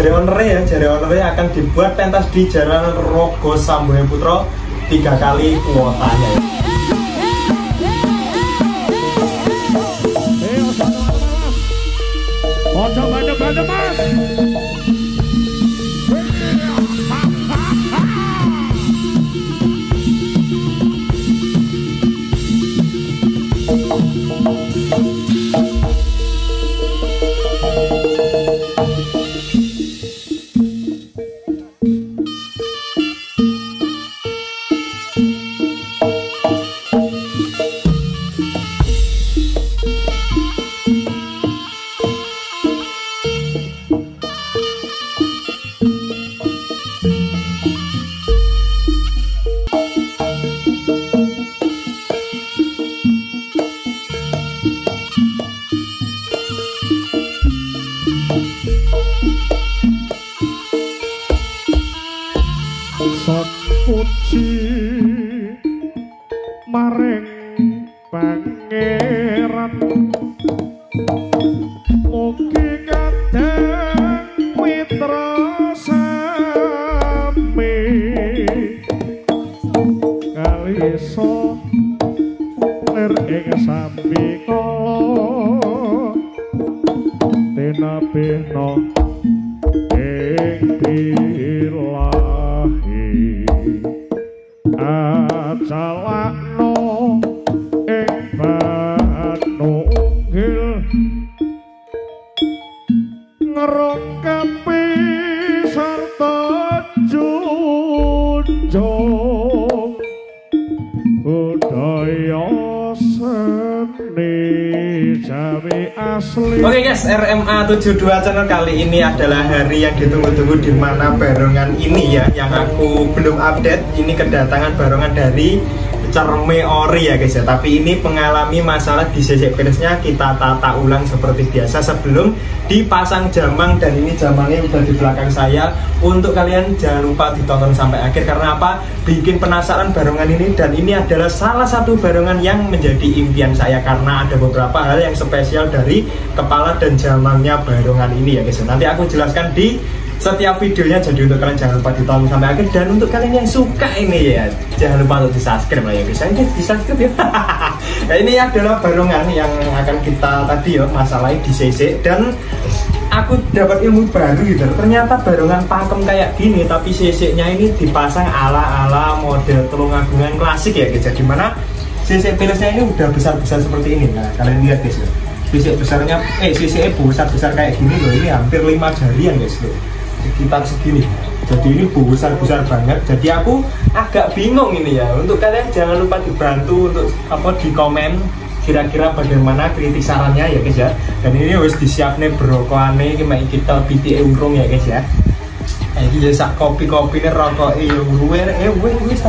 jari ownernya akan dibuat pentas di Jalan Rogo Samboya Putra 3 kali kuotanya. Ojo bandem-bandem mas. Sok puji maring pangeran, mugi kadang mitra sami kalisa lir ing sami kala tenabena ing ajalakno ing Banunggil ngrongkepi sarta junjung budaya seni Jawi asli. Oke guys, RMA 72 channel kali ini adalah hari yang ditunggu-tunggu, di mana barongan ini ya yang aku belum update. Ini kedatangan barongan dari Cerme Ori ya guys ya. Tapi ini mengalami masalah di sisik penisnya, kita tata ulang seperti biasa sebelum dipasang jamang. Dan ini jamangnya udah di belakang saya. Untuk kalian jangan lupa ditonton sampai akhir, karena apa? Bikin penasaran barongan ini. Dan ini adalah salah satu barongan yang menjadi impian saya, karena ada beberapa hal yang spesial dari kepala dan jamangnya barongan ini ya guys. Nanti aku jelaskan di setiap videonya, jadi untuk kalian jangan lupa ditonton sampai akhir. Dan untuk kalian yang suka ini ya, jangan lupa untuk di subscribe lah ya guys. Ini di subscribe ya. Nah, ini adalah barongan yang akan kita tadi ya masalahnya di CC. Dan aku dapat ilmu baru gitu. Ternyata barongan pakem kayak gini, tapi CC-nya ini dipasang ala-ala model Tulungagungan klasik ya guys. Dimana CC pilesnya ini udah besar-besar seperti ini. Nah kalian lihat guys ya, CC besarnya, CC besar-besar kayak gini loh. Ini hampir 5 jarian guys loh, sekitar segini. Jadi ini besar-besar banget. Jadi aku agak bingung ini ya. Untuk kalian jangan lupa dibantu untuk di komen kira-kira bagaimana kritik sarannya ya guys ya. Dan ini harus disiapne brokone kita PTE urung ya guys ya. Ini ya sak kopi-kopi ini rokok ya wis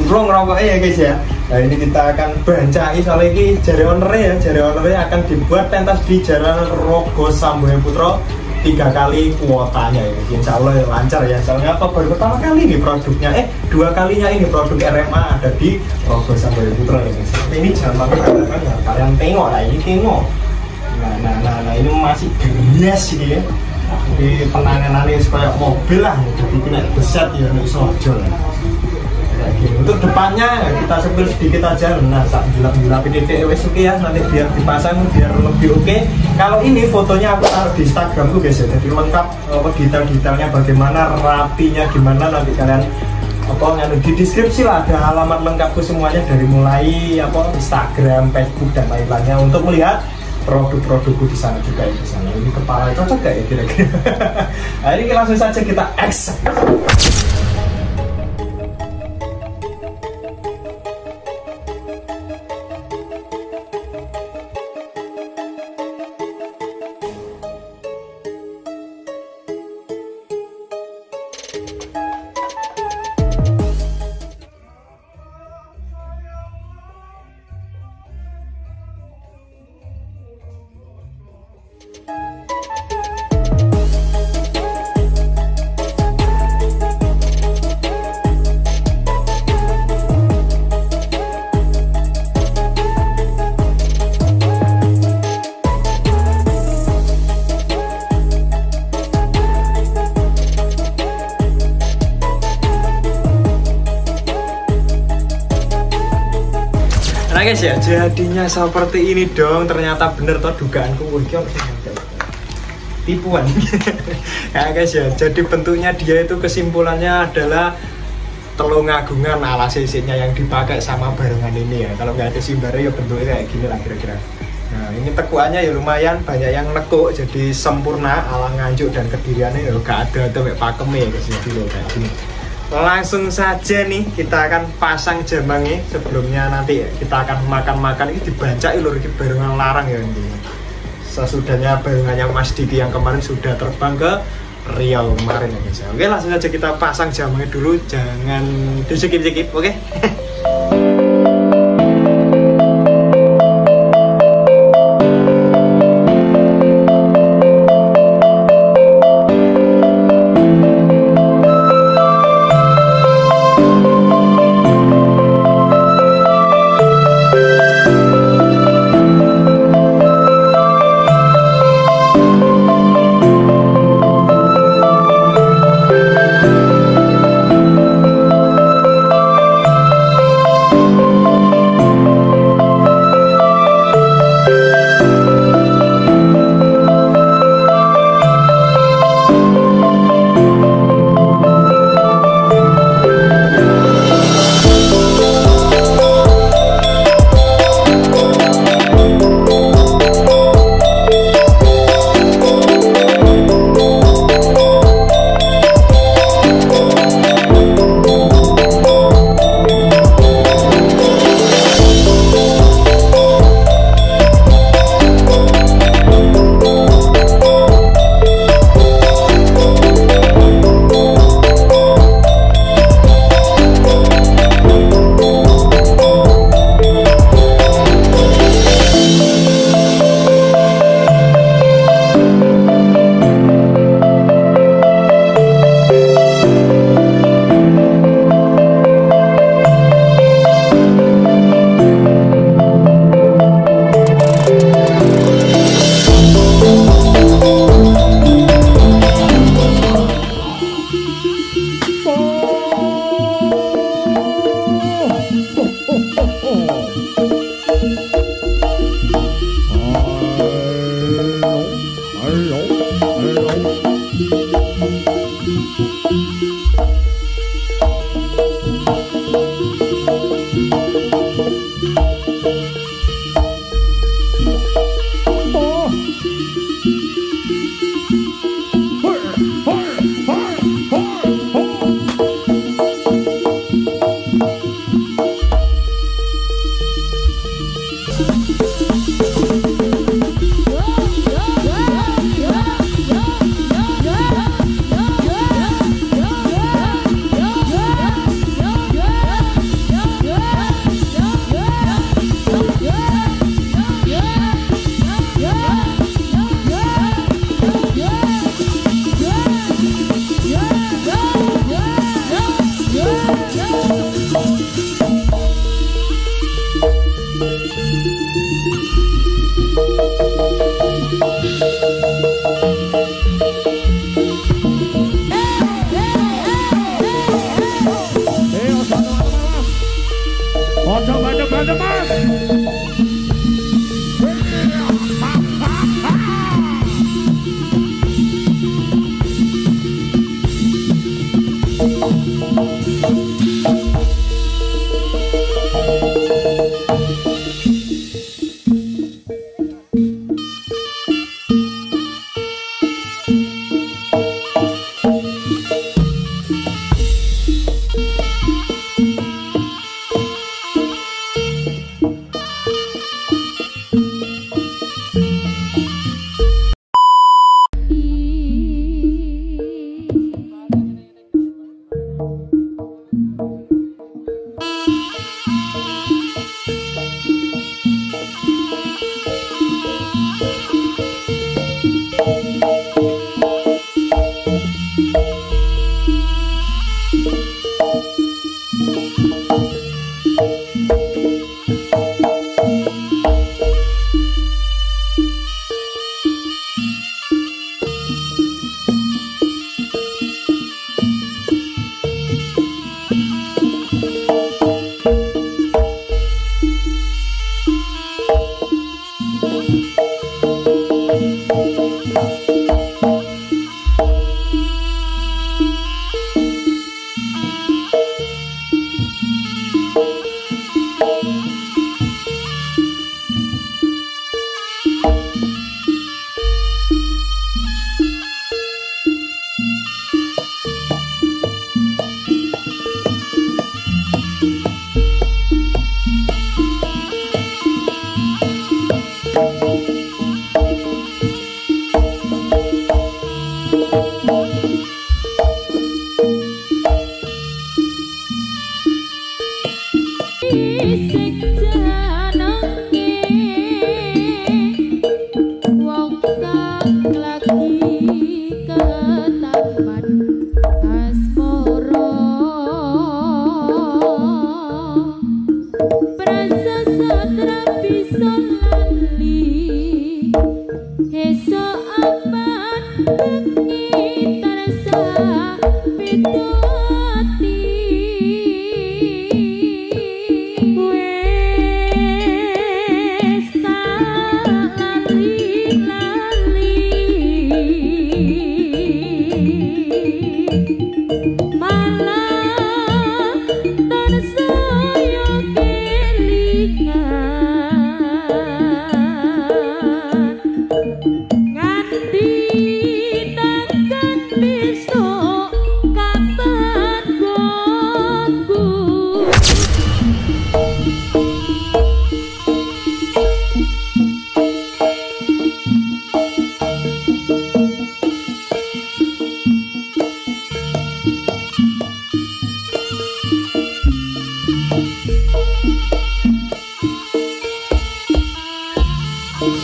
urung rokok ya guys ya. Nah ini kita akan bancai soalnya ini jari ownernya akan dibuat pentas di Jalan Rogo Samboya Putra 3 kali kuotanya ya. Insya Allah ya lancar ya. Soalnya apa, baru pertama kali ini produknya 2 kalinya ini produk RMA ada di Rogo Samboya Putra ya guys. Ini jangan kan kalian tengok lah, ini tengok. Nah ini masih gerias ini ya. Di penanganannya supaya mobil lah, jadi kena besar ya untuk sojo lah. Untuk depannya kita sepil sedikit aja. Nah saat bila PDT oke ya, nanti biar dipasang biar lebih oke. Kalau ini fotonya aku taruh di Instagram tuh guys ya, jadi lengkap detail-detailnya bagaimana, rapinya gimana. Nanti kalian di deskripsi lah ada alamat lengkapku semuanya, dari mulai Instagram, Facebook dan lain-lainnya, untuk melihat produk-produkku di sana juga ya. Di sana ini kepala cocok gak ya kira-kira? Nah ini langsung saja kita action. guys ya, jadinya seperti ini dong. Ternyata bener toh dugaanku. Wah, tipuan. Ya guys ya, jadi bentuknya dia itu kesimpulannya adalah telung agungan ala CC-nya yang dipakai sama barongan ini ya. Kalau nggak ada simbarnya ya bentuknya kayak gini lah kira-kira. Nah ini tekuannya ya lumayan banyak yang nekuk, jadi sempurna ala Nganjuk dan Kediriannya ya gak ada pakemnya ya guys ya, kayak gini. Langsung saja nih kita akan pasang jamangnya. Sebelumnya nanti kita akan makan-makan. Ini dibancai lho, ini barengan larang ya ini. Sesudahnya barengannya Mas Diki yang kemarin sudah terbang ke Riau kemarin ya guys. Oke, langsung saja kita pasang jamangnya dulu. Jangan di-skip-skip, oke?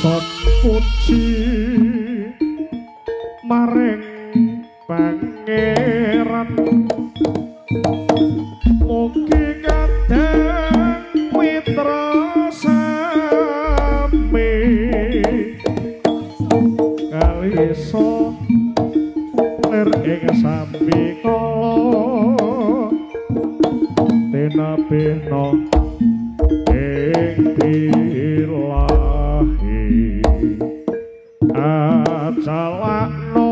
Sok puji maring pangeran mugi kadang mitra sami kalisa lir ing sambi kala tenabena ing ajalakno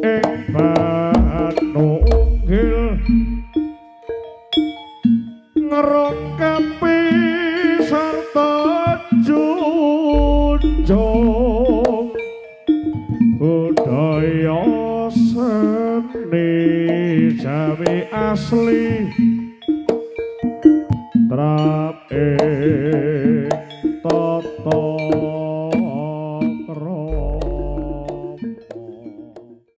ing batu unggil ngrongkepi sarta junjung budaya seni Jawi asli trap